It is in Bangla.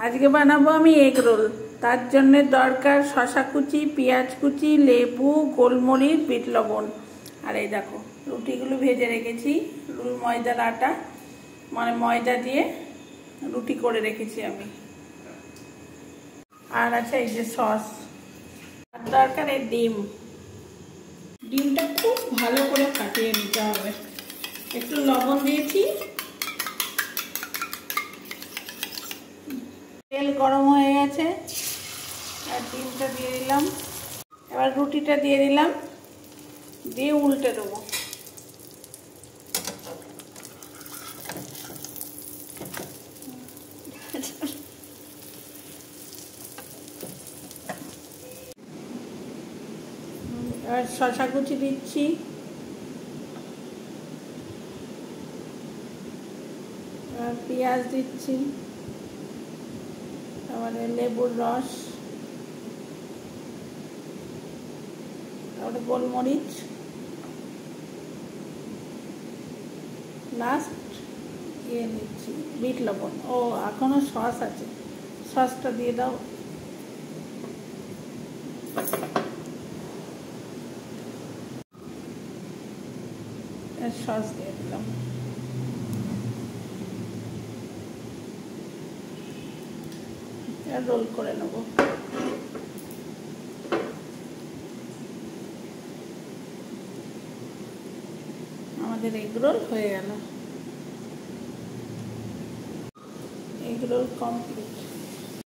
আজকে বানাবো আমি এগ রোল। তার জন্য দরকার শসা কুচি, পেঁয়াজ কুচি, লেবু, গোলমরিচ, বিট লবণ। আর এই দেখো রুটিগুলো ভেজে রেখেছি, ময়দার আটা মানে ময়দা দিয়ে রুটি করে রেখেছি আমি। আর আছে এই যে সস, আর দরকার এই ডিমটা খুব ভালো করে ফাটিয়ে নিতে হবে। একটু লবণ দিয়েছি, তেল গরম হয়ে গেছে, আর ডিমটা দিয়ে দিলাম। এবার রুটিটা দিয়ে দিলাম, দিয়ে উল্টে দেবো। এবার শসা কুচি দিচ্ছি, এবার পেঁয়াজ দিচ্ছি, তারপরে লেবুর রস, তারপরে গোলমরিচ, লাস্ট দিয়ে নিচ্ছি বিট লবণ। ও এখনো সস আছে, সসটা দিয়ে দাও। সস দিয়ে দিলাম। রোল করে নেব। আমাদের এগ রোল হয়ে গেল। Egg roll complete.